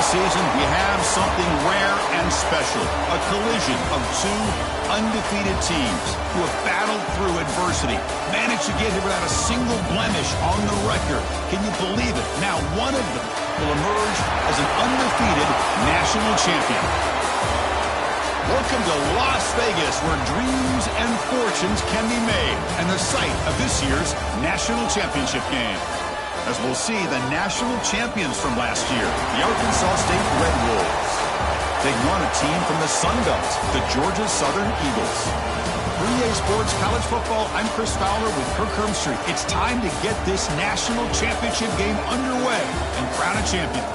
season, we have something rare and special. A collision of two undefeated teams who have battled through adversity, managed to get here without a single blemish on the record. Can you believe it? Now one of them will emerge as an undefeated national champion. Welcome to Las Vegas, where dreams and fortunes can be made, and the site of this year's national championship game. As we'll see the national champions from last year, the Arkansas State Red Wolves, taking on a team from the Sun Belt, the Georgia Southern Eagles. For EA Sports College Football, I'm Chris Fowler with Kirk Herbstreit. It's time to get this national championship game underway and crown a champion.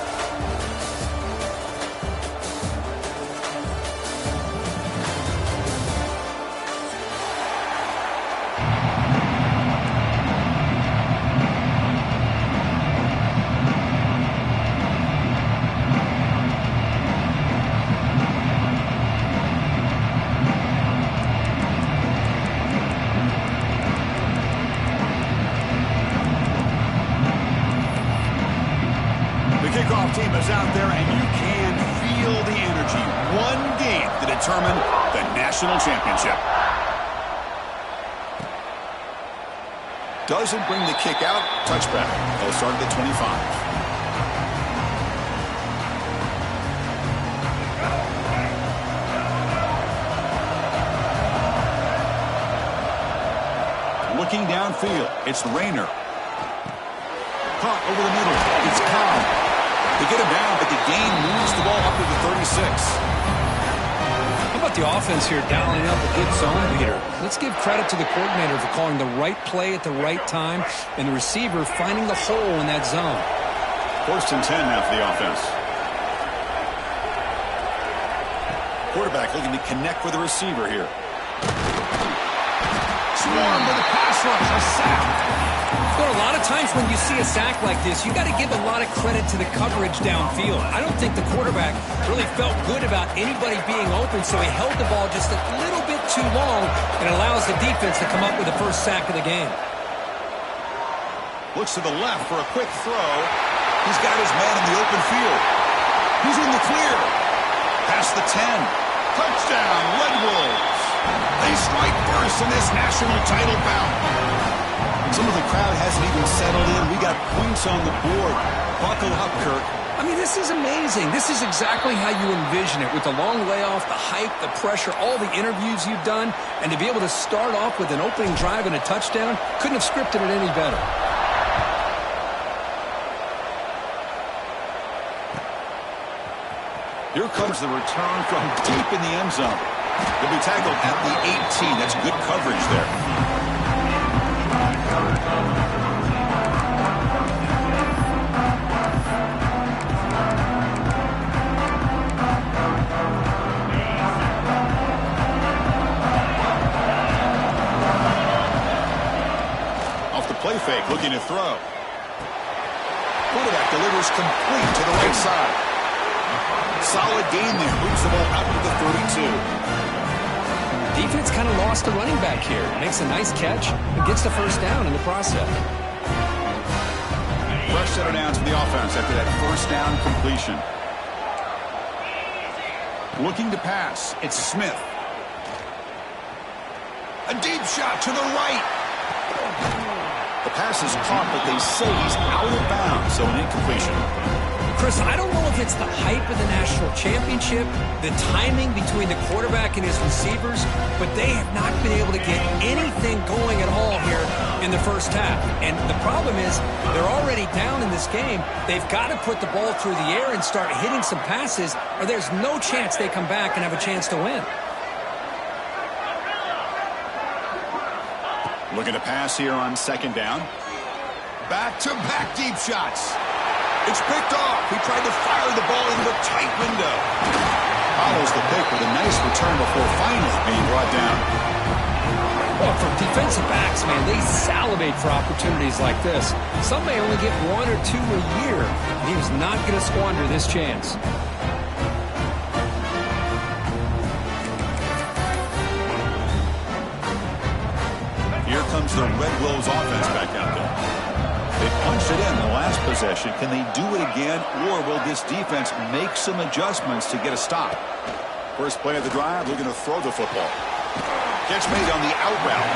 Team is out there, and you can feel the energy. One game to determine the national championship. Doesn't bring the kick out. Touchback. They'll start at the 25. Looking downfield, it's Rayner. Caught over the middle. It's Cobb. They get him down, but the gain moves the ball up to the 36. How about the offense here dialing up a good zone leader? Let's give credit to the coordinator for calling the right play at the right time and the receiver finding the hole in that zone. 1st and 10 now for the offense. Quarterback looking to connect with the receiver here. Swarm with a pass rush, a sack. There are a lot of times when you see a sack like this, you got to give a lot of credit to the coverage downfield. I don't think the quarterback really felt good about anybody being open, so he held the ball just a little bit too long and allows the defense to come up with the first sack of the game. Looks to the left for a quick throw. He's got his man in the open field. He's in the clear. Past the 10. Touchdown, Red Wolves. They strike first in this national title bout. Some of the crowd hasn't even settled in. We got points on the board. Buckle up, Kirk. I mean, this is amazing. This is exactly how you envision it, with the long layoff, the hype, the pressure, all the interviews you've done, and to be able to start off with an opening drive and a touchdown, couldn't have scripted it any better. Here comes the return from deep in the end zone. He'll be tackled at the 18. That's good coverage there. Off the play fake, looking to throw. Quarterback delivers complete to the right side. Solid gain there. Moves the ball out to the 32. Defense kind of lost the running back here. Makes a nice catch and gets the first down in the process. Fresh set of downs for the offense after that first down completion. Looking to pass. It's Smith. A deep shot to the right. The pass is caught, but they say he's out of bounds, so an incompletion. Chris, I don't know if it's the hype of the national championship, the timing between the quarterback and his receivers, but they have not been able to get anything going at all here in the first half. And the problem is they're already down in this game. They've got to put the ball through the air and start hitting some passes, or there's no chance they come back and have a chance to win. Looking to pass here on 2nd down. Back-to-back deep shots. It's picked off. He tried to fire the ball into a tight window. Follows the pick with a nice return before finally being brought down. Well, for defensive backs, man, they salivate for opportunities like this. Some may only get 1 or 2 a year. And he was not going to squander this chance. Here comes the Red Wolves offense back out there. They punched it in the last possession. Can they do it again, or will this defense make some adjustments to get a stop? First play of the drive, they're going to throw the football. Catch made on the out route.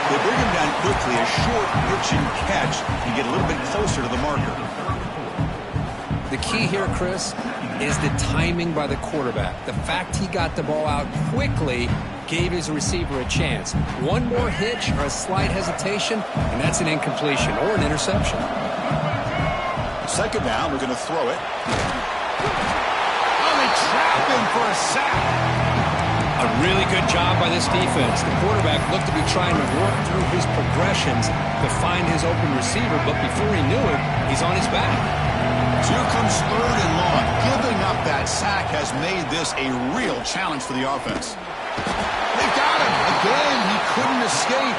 They bring him down quickly. A short pitch and catch to get a little bit closer to the marker. The key here, Chris, is the timing by the quarterback. The fact he got the ball out quickly gave his receiver a chance. One more hitch or a slight hesitation, and that's an incompletion or an interception. Second down, we're going to throw it. Oh, they trap him for a sack. A really good job by this defense. The quarterback looked to be trying to work through his progressions to find his open receiver, but before he knew it, he's on his back. So here comes third and long. Giving up that sack has made this a real challenge for the offense. They got him. Again, he couldn't escape.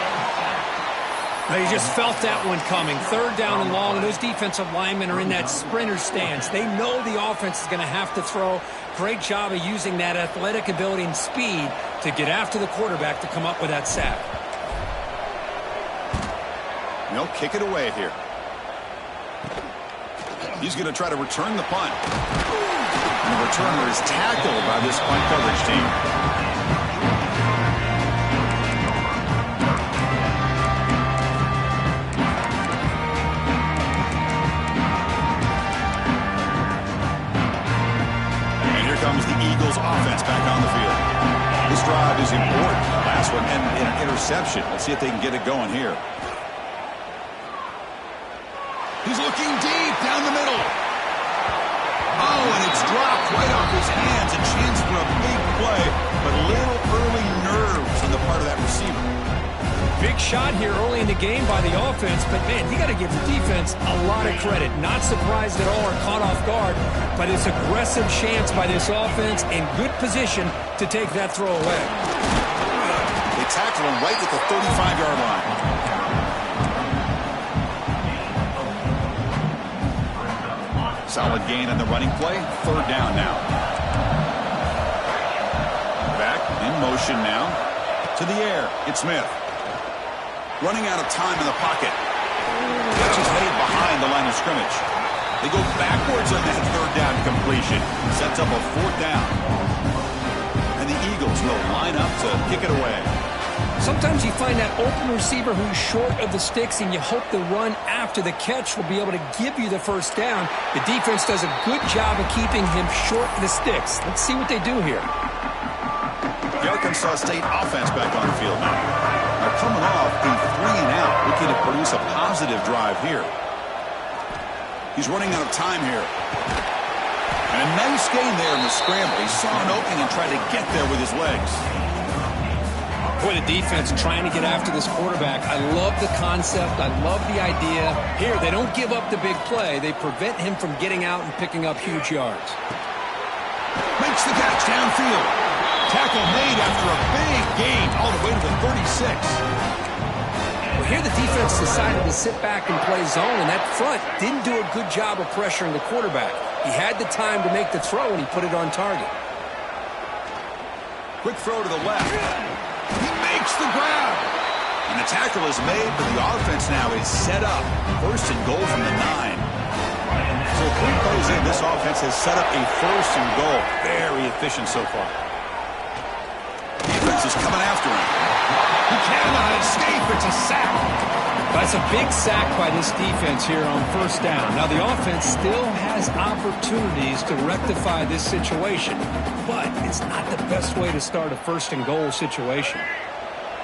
They just felt that one coming. Third down and long, and those defensive linemen are in that sprinter stance. They know the offense is going to have to throw. Great job of using that athletic ability and speed to get after the quarterback to come up with that sack. They'll kick it away here. He's going to try to return the punt. And the returner is tackled by this punt coverage team. Comes the Eagles offense back on the field. This drive is important. Last one ended in an interception. Let's see if they can get it going here. He's looking deep down the middle. Oh, and it's dropped right off his hands. A chance for a big play, but a little early nerves on the part of that receiver. Big shot here early in the game by the offense, but, man, you got to give the defense a lot of credit. Not surprised at all or caught off guard, but it's aggressive chance by this offense in good position to take that throw away. They tackle him right at the 35-yard line. Solid gain on the running play. Third down now. Back in motion now. To the air. It's Smith. Running out of time in the pocket. Catch is made behind the line of scrimmage. They go backwards on that third down completion. Sets up a fourth down. And the Eagles will line up to kick it away. Sometimes you find that open receiver who's short of the sticks, and you hope the run after the catch will be able to give you the first down. The defense does a good job of keeping him short of the sticks. Let's see what they do here. The Arkansas State offense back on the field now. Now coming off a 3-and-out, looking to produce a positive drive here. He's running out of time here. And a nice gain there in the scramble. He saw an opening and tried to get there with his legs. Boy, the defense trying to get after this quarterback. I love the concept. I love the idea. Here, they don't give up the big play. They prevent him from getting out and picking up huge yards. Makes the catch downfield. Tackle made after a big gain all the way to the 36. Well, here the defense decided to sit back and play zone, and that front didn't do a good job of pressuring the quarterback. He had the time to make the throw, and he put it on target. Quick throw to the left. He makes the grab. And the tackle is made, but the offense now is set up. First and goal from the 9. So 3 plays in, this offense has set up a first and goal. Very efficient so far. Defense is coming after him. He cannot escape. It's a sack. That's a big sack by this defense here on first down. Now, the offense still has opportunities to rectify this situation, but it's not the best way to start a first and goal situation.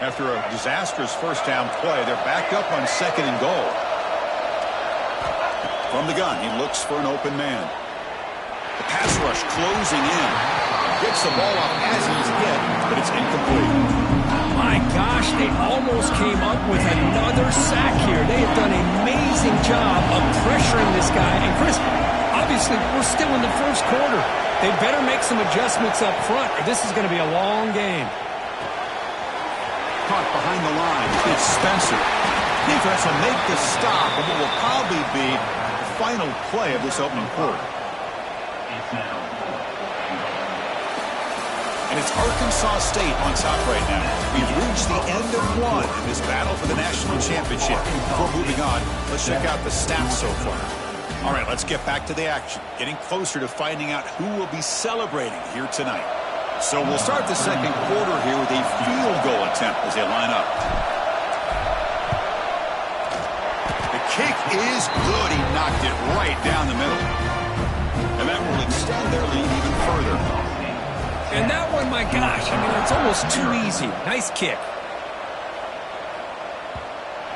After a disastrous first down play, they're back up on second and goal. From the gun, he looks for an open man. The pass rush closing in. Gets the ball off as he's hit, but it's incomplete. My gosh, they almost came up with another sack here. They have done an amazing job of pressuring this guy. And, Chris, obviously, we're still in the first quarter. They better make some adjustments up front, or this is going to be a long game. Caught behind the line. It's Spencer. Defense will make the stop of what will probably be the final play of this opening quarter. And it's Arkansas State on top right now. We've reached the end of one in this battle for the national championship. Before moving on, let's check out the stats so far. All right, let's get back to the action. Getting closer to finding out who will be celebrating here tonight. So we'll start the second quarter here with a field goal attempt as they line up. The kick is good. He knocked it right down the middle. And that will extend their lead even further. And that one, my gosh, I mean, it's almost too easy. Nice kick.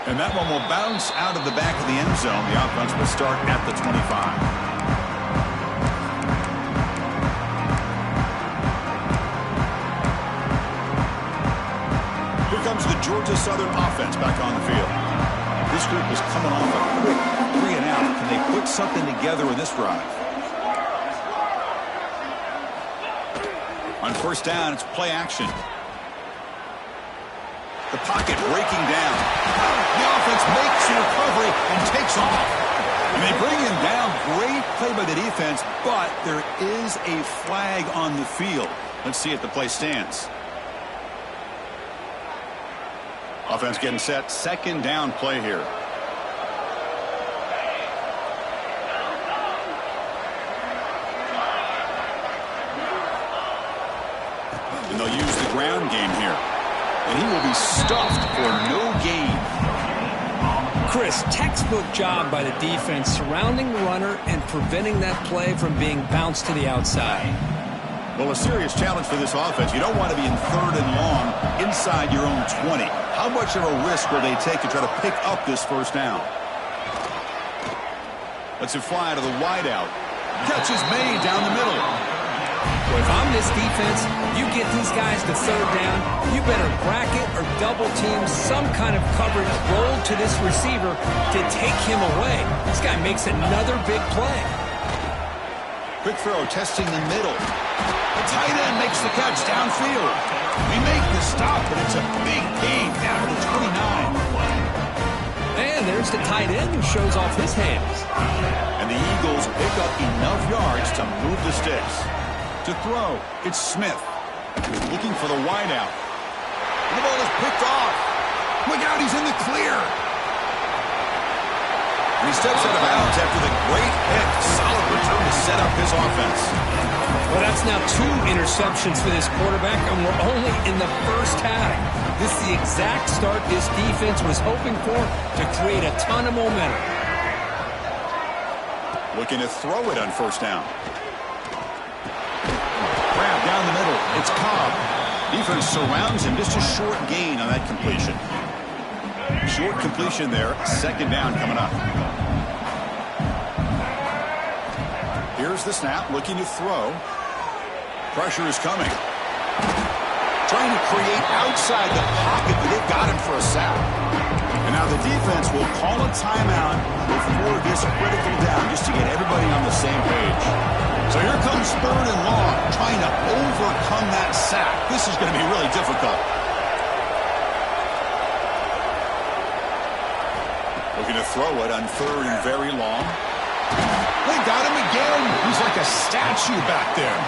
And that one will bounce out of the back of the end zone. The offense will start at the 25. Comes the Georgia Southern offense back on the field. This group is coming off a quick 3 and out. Can they put something together in this drive? On first down, it's play action. The pocket breaking down. The offense makes a recovery and takes off. And they bring him down. Great play by the defense, but there is a flag on the field. Let's see if the play stands. Offense getting set. Second down play here. And they'll use the ground game here. And he will be stuffed for no gain. Chris, textbook job by the defense surrounding the runner and preventing that play from being bounced to the outside. Well, a serious challenge for this offense. You don't want to be in third and long inside your own 20. How much of a risk will they take to try to pick up this first down? Lets it fly to the wideout. Catch is made down the middle. Well, if I'm this defense, you get these guys to third down, you better bracket or double team some kind of coverage roll to this receiver to take him away. This guy makes another big play. Quick throw, testing the middle. The tight end makes the catch downfield. We make the stop, but it's a big gain down to the 29. And there's the tight end who shows off his hands. And the Eagles pick up enough yards to move the sticks. To throw, it's Smith. Looking for the wideout. The ball is picked off. Look out, he's in the clear. And he steps out of bounds after the great hit. Solid return to set up his offense. Well, that's now 2 interceptions for this quarterback, and we're only in the first half. This is the exact start this defense was hoping for to create a ton of momentum. Looking to throw it on first down. Grab down the middle. It's Cobb. Defense surrounds him. Just a short gain on that completion. Short completion there. Second down coming up. Here's the snap. Looking to throw. Pressure is coming. Trying to create outside the pocket, but they've got him for a sack. And now the defense will call a timeout before this critical down just to get everybody on the same page. So here comes third and long, trying to overcome that sack. This is going to be really difficult. Looking to throw it on third and very long. They got him again. He's like a statue back there.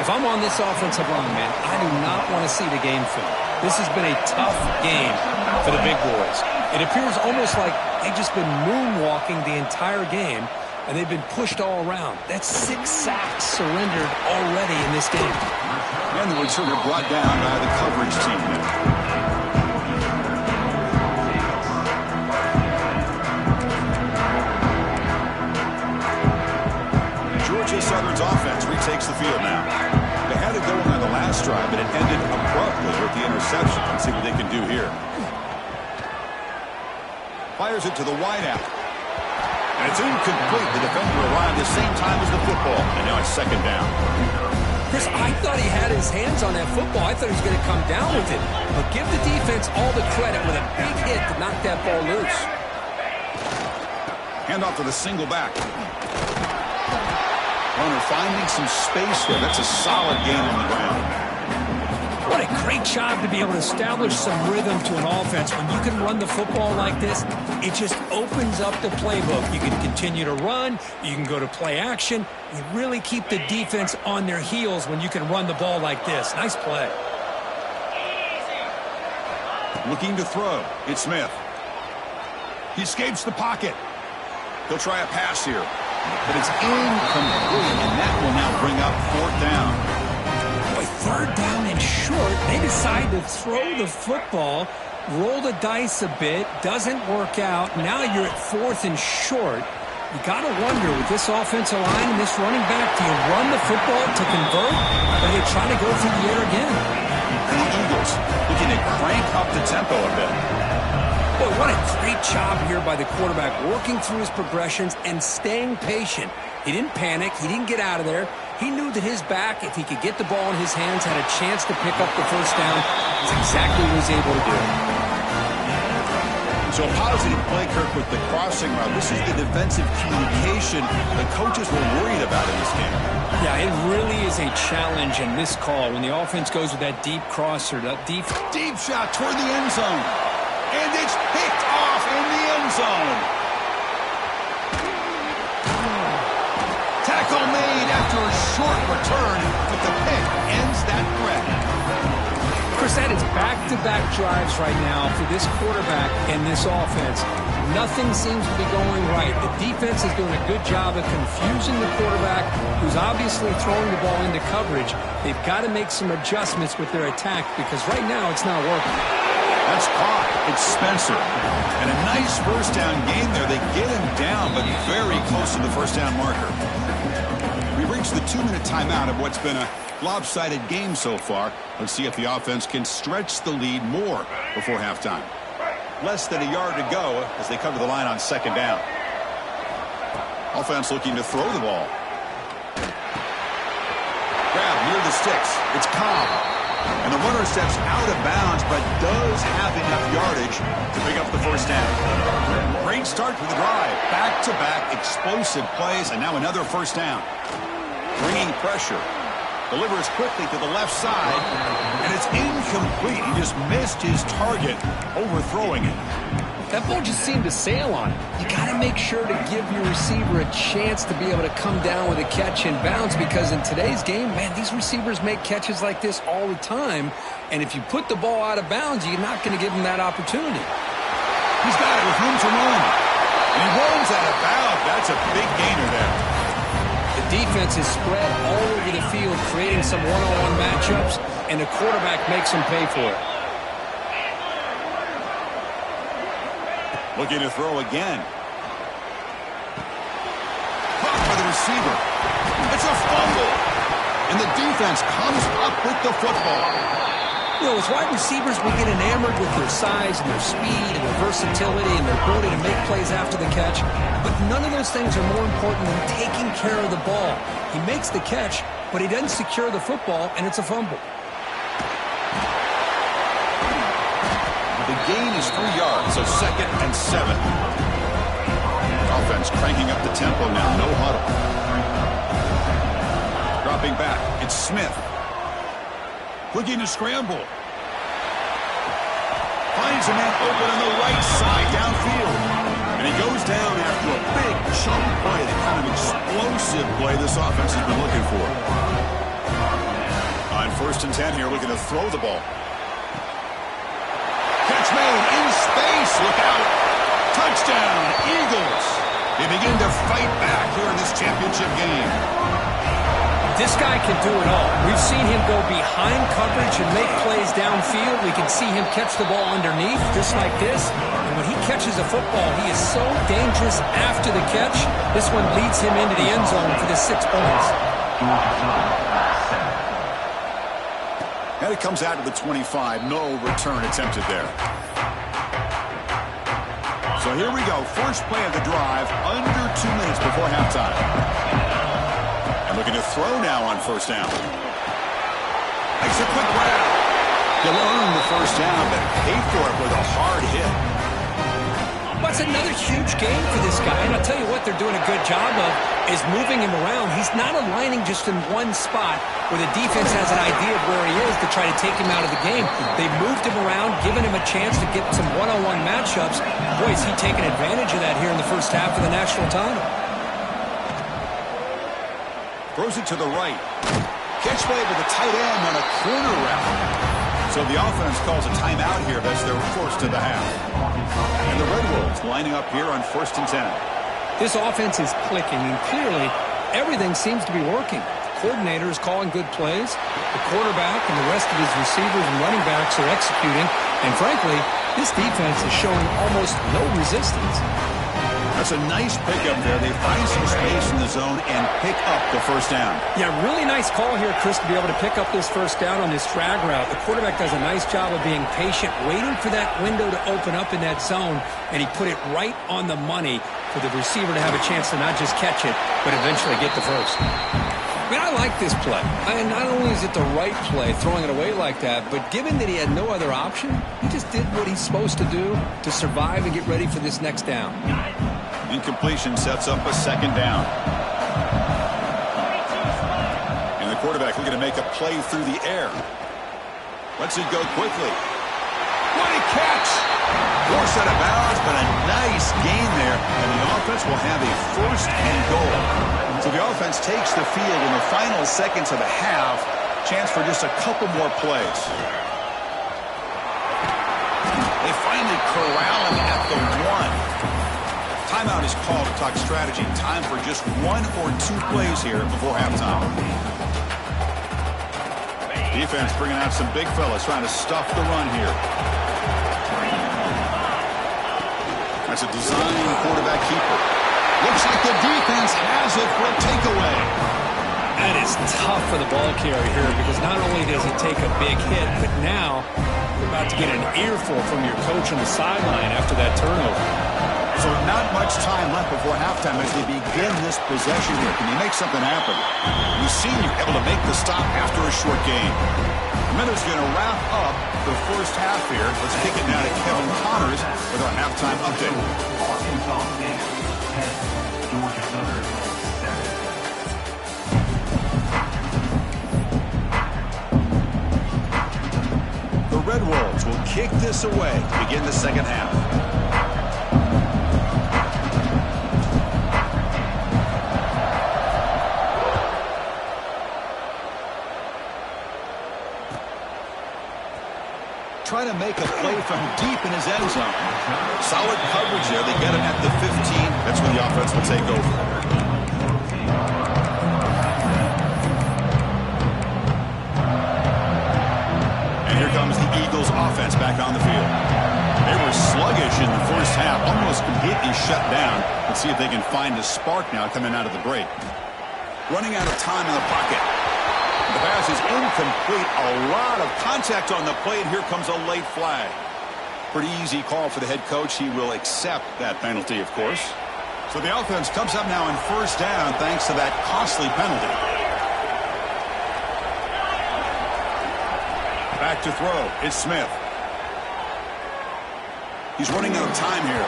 If I'm on this offensive line, man, I do not want to see the game film. This has been a tough game for the big boys. It appears almost like they've just been moonwalking the entire game, and they've been pushed all around. That's 6 sacks surrendered already in this game. And the returner brought down by the coverage team there. Georgia Southern's offense retakes the field now. They had it going on the last drive, but it ended abruptly with the interception. Let's see what they can do here. Fires it to the wideout. And it's incomplete. The defender arrived the same time as the football. And now it's second down. Chris, I thought he had his hands on that football. I thought he was going to come down with it. But give the defense all the credit with a big hit to knock that ball loose. Handoff to the single back. Runner finding some space there. That's a solid gain on the ground. What a great job to be able to establish some rhythm to an offense. When you can run the football like this, it just opens up the playbook. You can continue to run. You can go to play action. You really keep the defense on their heels when you can run the ball like this. Nice play. Looking to throw. It's Smith. He escapes the pocket. He'll try a pass here. But it's incomplete, and that will now bring up 4th down. Boy, 3rd down and short. They decide to throw the football, roll the dice a bit. Doesn't work out. Now you're at 4th and short. You got to wonder, with this offensive line and this running back, do you run the football to convert, or do you try to go through the air again? And the Eagles looking to crank up the tempo a bit. Boy, what a great job here by the quarterback, working through his progressions and staying patient. He didn't panic. He didn't get out of there. He knew that his back, if he could get the ball in his hands, had a chance to pick up the 1st down. That's exactly what he was able to do. So a positive play, Kirk, with the crossing route. This is the defensive communication the coaches were worried about in this game. Yeah, it really is a challenge in this call when the offense goes with that deep crosser, that deep shot toward the end zone. And it's picked off in the end zone. Tackle made after a short return, but the pick ends that threat. Chris, that is back-to-back drives right now for this quarterback and this offense. Nothing seems to be going right. The defense is doing a good job of confusing the quarterback, who's obviously throwing the ball into coverage. They've got to make some adjustments with their attack because right now it's not working. That's caught. It's Spencer. And a nice 1st down game there. They get him down, but very close to the 1st down marker. We reached the 2-minute timeout of what's been a lopsided game so far. Let's see if the offense can stretch the lead more before halftime. Less than a yard to go as they cover the line on 2nd down. Offense looking to throw the ball. Grab near the sticks. It's Cobb. And the runner steps out of bounds, but does have enough yardage to pick up the 1st down. Great start to the drive. Back-to-back explosive plays, and now another 1st down. Bringing pressure. Delivers quickly to the left side, and it's incomplete. He just missed his target, overthrowing it. That ball just seemed to sail on it. You got to make sure to give your receiver a chance to be able to come down with a catch and bounce because in today's game, man, these receivers make catches like this all the time. And if you put the ball out of bounds, you're not going to give them that opportunity. He's got it with room to run. And he rolls out of bounds. That's a big gainer there. The defense is spread all over the field, creating some one-on-one matchups, and the quarterback makes them pay for it. Looking to throw again. Caught by the receiver. It's a fumble. And the defense comes up with the football. You know, as wide receivers, we get enamored with their size and their speed and their versatility and their ability to make plays after the catch. But none of those things are more important than taking care of the ball. He makes the catch, but he doesn't secure the football, and it's a fumble. The gain is 3 yards, so 2nd and 7. Offense cranking up the tempo now, no huddle. Dropping back, it's Smith. Looking to scramble. Finds a man open on the right side downfield. And he goes down after a big chunk play, the kind of explosive play this offense has been looking for. On 1st and 10 here, looking to throw the ball. Catch made in space. Look out. Touchdown, Eagles. They begin to fight back here in this championship game. This guy can do it all. We've seen him go behind coverage and make plays downfield. We can see him catch the ball underneath, just like this. And when he catches a football, he is so dangerous after the catch. This one leads him into the end zone for the 6 points. And it comes out to the 25. No return attempted there. So here we go. First play of the drive, under 2 minutes before halftime. And looking to throw now on 1st down. Makes a quick grab. He'll earn the 1st down, but pay for it with a hard hit. But It's another huge game for this guy, and I'll tell you what they're doing a good job of is moving him around. He's not aligning just in one spot where the defense has an idea of where he is to try to take him out of the game. They've moved him around, given him a chance to get some one-on-one matchups. Boy, is he taking advantage of that here in the first half of the national title. Throws it to the right. Catch play with the tight end on a corner route. So the offense calls a timeout here as they're forced to the half. And the Red Wolves lining up here on 1st and 10. This offense is clicking, and clearly everything seems to be working. The coordinator is calling good plays. The quarterback and the rest of his receivers and running backs are executing. And frankly, this defense is showing almost no resistance. That's a nice pickup there. They find some space in the zone and pick up the first down. Yeah, really nice call here, Chris, to be able to pick up this first down on this drag route. The quarterback does a nice job of being patient, waiting for that window to open up in that zone, and he put it right on the money for the receiver to have a chance to not just catch it, but eventually get the first. I mean, I like this play. And not only is it the right play, throwing it away like that, but given that he had no other option, he just did what he's supposed to do to survive and get ready for this next down. Incompletion sets up a second down. And the quarterback looking to make a play through the air. Lets it go quickly. What a catch! Forced out of bounds, but a nice gain there. And the offense will have a 1st and goal. So the offense takes the field in the final seconds of the half. Chance for just a couple more plays. They finally corral him at the 1. Timeout is called to talk strategy. Time for just 1 or 2 plays here before halftime. Defense bringing out some big fellas trying to stuff the run here. That's a design quarterback keeper. Looks like the defense has it for a takeaway. That is tough for the ball carrier here because not only does he take a big hit, but now you're about to get an earful from your coach on the sideline after that turnover. So not much time left before halftime as they begin this possession here. Can you make something happen? We've seen you able to make the stop after a short game. Miller's going to wrap up the first half here. Let's kick it now to Kevin Connors with our halftime update. The Red Wolves will kick this away to begin the second half. Trying to make a play from deep in his end zone. Solid coverage there. They get him at the 15. That's when the offense will take over. And here comes the Eagles offense back on the field. They were sluggish in the first half, almost completely shut down. Let's see if they can find a spark now coming out of the break. Running out of time in the pocket. The pass is incomplete. A lot of contact on the play, and here comes a late flag. Pretty easy call for the head coach. He will accept that penalty, of course. So the offense comes up now in first down thanks to that costly penalty. Back to throw. It's Smith. He's running out of time here.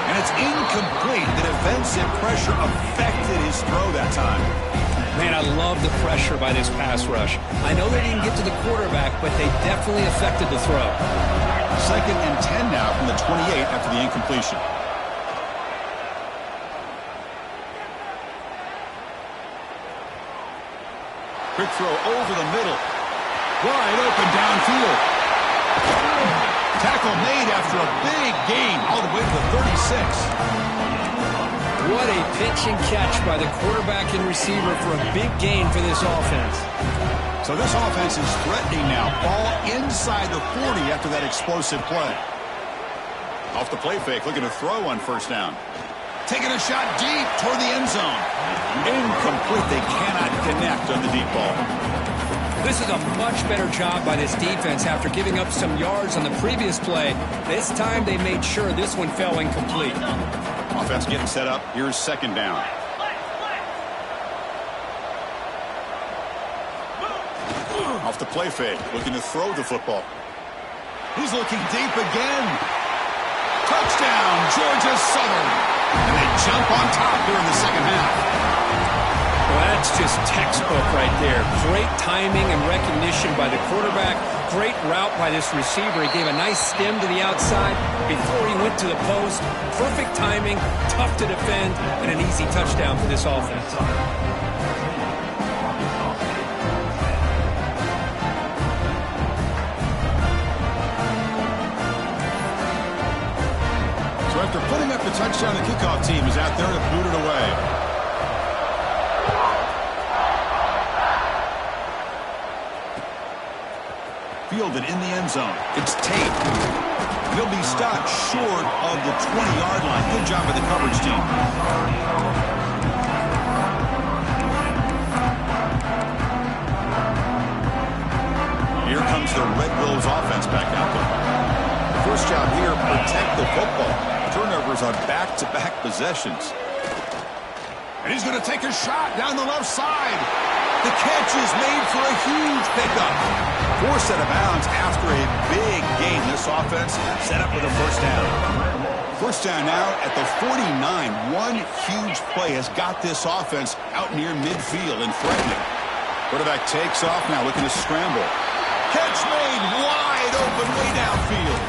And it's incomplete. The defensive pressure affected his throw that time. Man, I love the pressure by this pass rush. I know they didn't get to the quarterback, but they definitely affected the throw. 2nd and 10 now from the 28 after the incompletion. Quick throw over the middle. Wide open downfield. Tackle made after a big gain all the way to the 36. What a pitch and catch by the quarterback and receiver for a big gain for this offense. So this offense is threatening now. Ball inside the 40 after that explosive play. Off the play fake, looking to throw on first down. Taking a shot deep toward the end zone. Incomplete. They cannot connect on the deep ball. This is a much better job by this defense after giving up some yards on the previous play. This time they made sure this one fell incomplete. Offense getting set up. Here's second down. Off the play fake, looking to throw the football. He's looking deep again. Touchdown, Georgia Southern. And they jump on top here in the second half. Well, that's just textbook right there. Great timing and recognition by the quarterback. Great route by this receiver. He gave a nice stem to the outside before he went to the post. Perfect timing, tough to defend, and an easy touchdown for this offense. So after putting up the touchdown, the kickoff team is out there to boot it away. Fielded in the end zone. It's Tate. He'll be stopped short of the 20-yard line. Good job by the coverage team. Here comes the Red Wolves offense back out there. First job here, protect the football. Turnovers on back-to-back possessions. And he's going to take a shot down the left side. The catch is made for a huge pickup. Forced out of bounds after a big gain. This offense set up with a first down. First down now at the 49. One huge play has got this offense out near midfield and threatening. Quarterback takes off now, looking to scramble. Catch made wide open way downfield.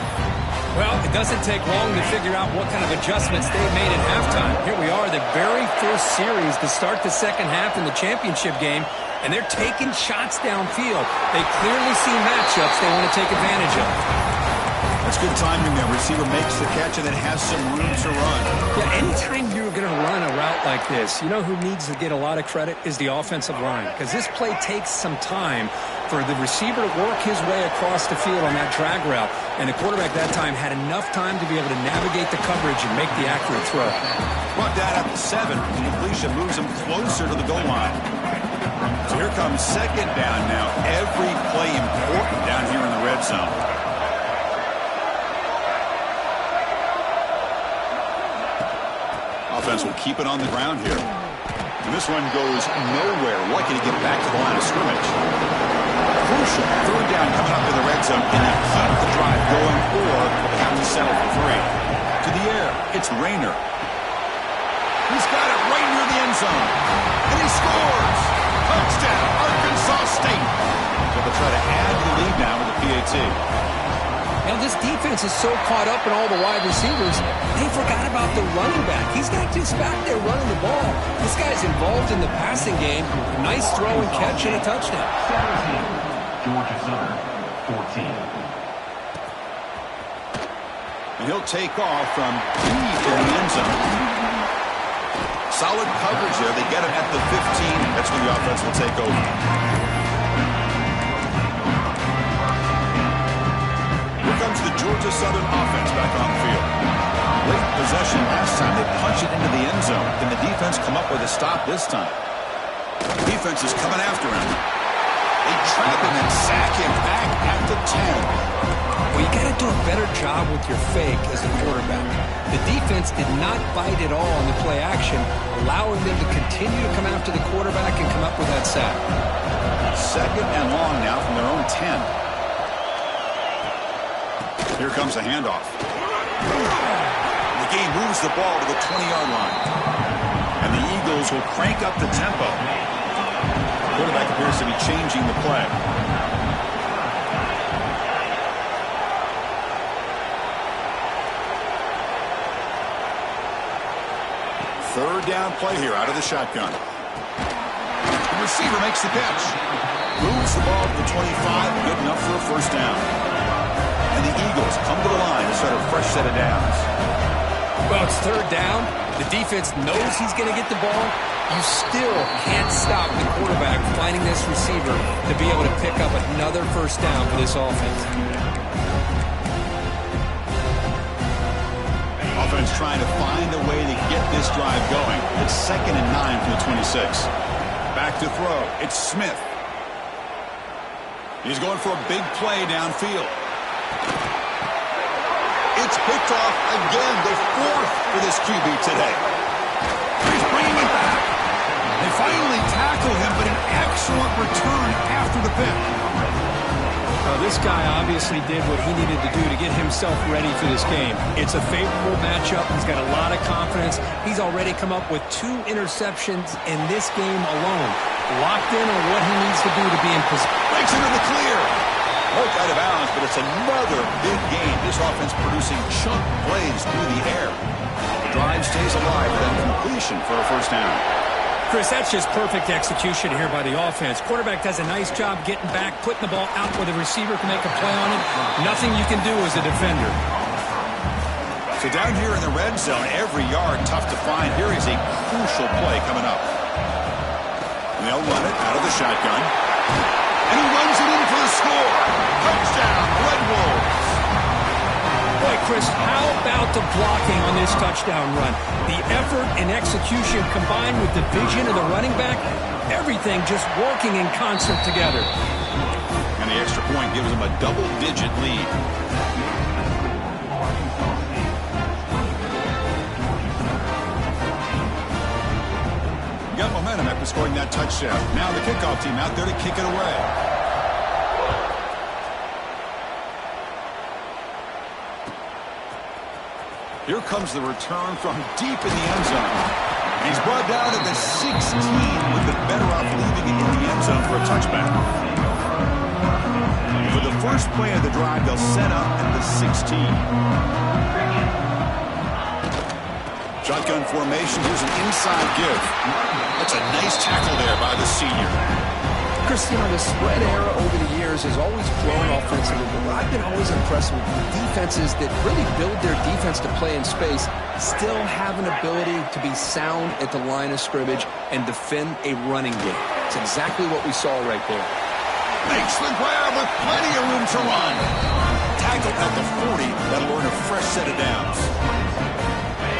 Well, it doesn't take long to figure out what kind of adjustments they've made at halftime. Here we are, the very first series to start the second half in the championship game, and they're taking shots downfield. They clearly see matchups they want to take advantage of. That's good timing there. Receiver makes the catch and then has some room to run. Yeah, anytime you're going to run a route like this, you know who needs to get a lot of credit is the offensive line, because this play takes some time for the receiver to work his way across the field on that drag route, and the quarterback that time had enough time to be able to navigate the coverage and make the accurate throw. Brought down at the 7. The completion moves him closer to the goal line. So here comes second down now. Every play important down here in the red zone. Offense will keep it on the ground here. And this one goes nowhere. Lucky to get back to the line of scrimmage. Crucial third down coming up in the red zone. Can he keep the drive going, or they have to settle for 3? To the air, it's Rayner. He's got it right near the end zone. And he scores! Touchdown, Arkansas State. So they'll try to add to the lead now with the PAT. Now, this defense is so caught up in all the wide receivers, they forgot about the running back. He's not just back there running the ball. This guy's involved in the passing game. Nice throw and catch and a touchdown. 17, Georgia Southern, 14. And he'll take off from deep in the end zone. Solid coverage there. They get him at the 15. That's where the offense will take over. Here comes the Georgia Southern offense back on the field. Late possession last time. They punch it into the end zone. Can the defense come up with a stop this time? The defense is coming after him. They trap him and sack him back at the 10. Well, you got to do a better job with your fake as a quarterback. The defense did not bite at all on the play action, allowing them to continue to come after the quarterback and come up with that sack. Second and long now from their own 10. Here comes a handoff. The game moves the ball to the 20-yard line. And the Eagles will crank up the tempo. The quarterback appears to be changing the play. Third down play here out of the shotgun. The receiver makes the catch. Moves the ball to the 25. Good enough for a first down. And the Eagles come to the line to start a fresh set of downs. Well, it's third down. The defense knows he's going to get the ball. You still can't stop the quarterback finding this receiver to be able to pick up another first down for this offense. Offense trying to find a way to get this drive going. It's 2nd and 9 from the 26. Back to throw. It's Smith. He's going for a big play downfield. It's picked off again, the 4th for this QB today. He's bringing it back. They finally tackle him, but an excellent return after the pick. Well, this guy obviously did what he needed to do to get himself ready for this game. It's a favorable matchup. He's got a lot of confidence. He's already come up with 2 interceptions in this game alone. Locked in on what he needs to do to be in position. Breaks into the clear. Broke out of bounds, but it's another big game. This offense producing chunk plays through the air. The drive stays alive with that completion for a first down. Chris, that's just perfect execution here by the offense. Quarterback does a nice job getting back, putting the ball out where the receiver can make a play on it. Nothing you can do as a defender. So down here in the red zone, every yard tough to find. Here is a crucial play coming up. And they'll run it out of the shotgun. And he runs it in for the score. Touchdown, Red Wolves. Boy, Chris, how about the blocking on this touchdown run? The effort and execution combined with the vision of the running back, everything just working in concert together. And the extra point gives them a double-digit lead. Got momentum after scoring that touchdown. Now the kickoff team out there to kick it away. Here comes the return from deep in the end zone. He's brought down to the 16 with the better off leaving it in the end zone for a touchback. For the first play of the drive, they'll set up at the 16. Shotgun formation. Here's an inside give. That's a nice tackle there by the senior. Chris, you know, the spread era over the years has always grown offensively, but I've been always impressed with defenses that really build their defense to play in space, still have an ability to be sound at the line of scrimmage and defend a running game. It's exactly what we saw right there. Makes the grab with plenty of room to run. Tackled at the 40. That'll earn a fresh set of downs.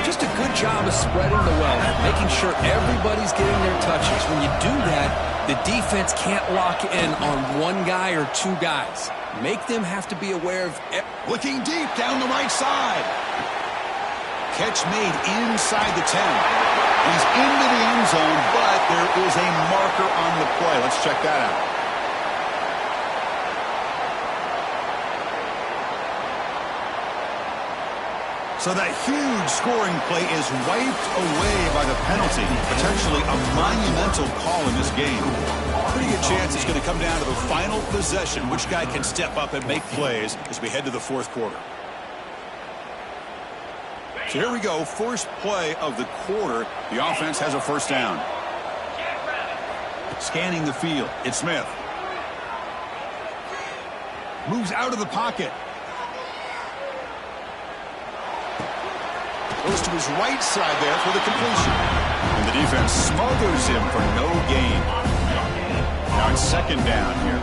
Just a good job of spreading the wealth, making sure everybody's getting their touches. When you do that, the defense can't lock in on one guy or 2 guys. Make them have to be aware of... Looking deep down the right side. Catch made inside the 10. He's into the end zone, but there is a marker on the play. Let's check that out. So that huge scoring play is wiped away by the penalty. Potentially a monumental call in this game. Pretty good chance it's going to come down to the final possession. Which guy can step up and make plays as we head to the fourth quarter. So here we go. First play of the quarter. The offense has a first down. Scanning the field. It's Smith. Moves out of the pocket. Goes to his right side there for the completion. And the defense smothers him for no gain. Now it's second down here.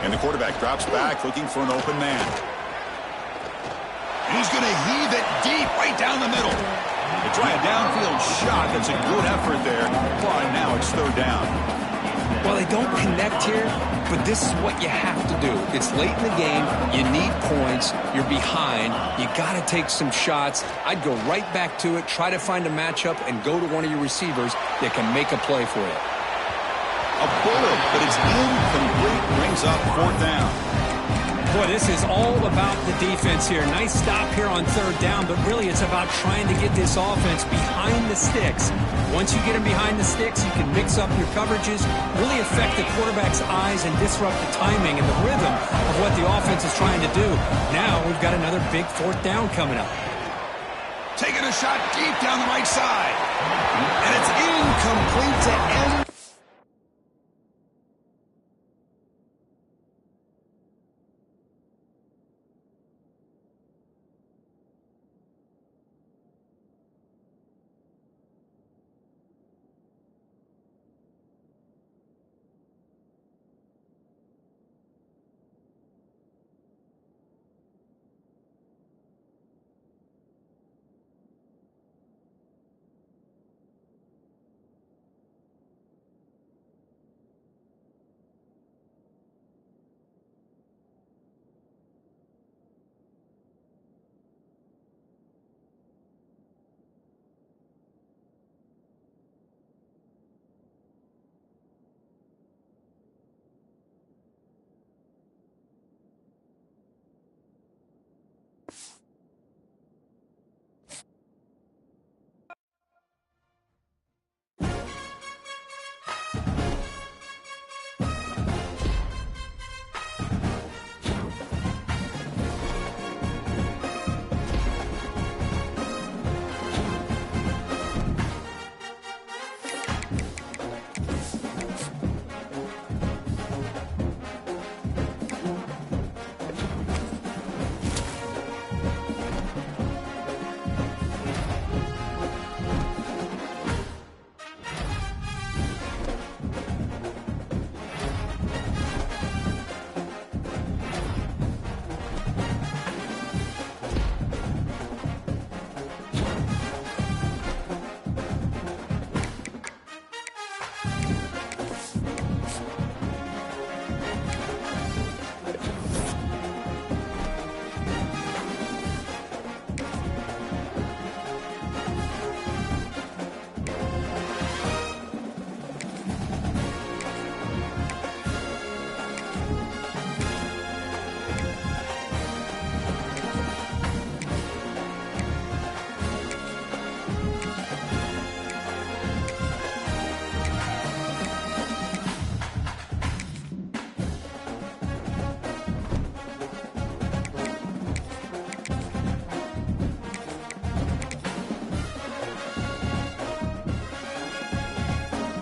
And the quarterback drops back looking for an open man. And he's going to heave it deep right down the middle. They try a downfield shot. That's a good effort there. But now it's third down. Well, they don't connect here, but this is what you have to do. It's late in the game. You need points. You're behind. You got to take some shots. I'd go right back to it, try to find a matchup, and go to one of your receivers that can make a play for you. A bullet, but it's incomplete. Brings up fourth down. Boy, this is all about the defense here. Nice stop here on third down, but really it's about trying to get this offense behind the sticks. Once you get them behind the sticks, you can mix up your coverages, really affect the quarterback's eyes and disrupt the timing and the rhythm of what the offense is trying to do. Now we've got another big fourth down coming up. Taking a shot deep down the right side. And it's incomplete to end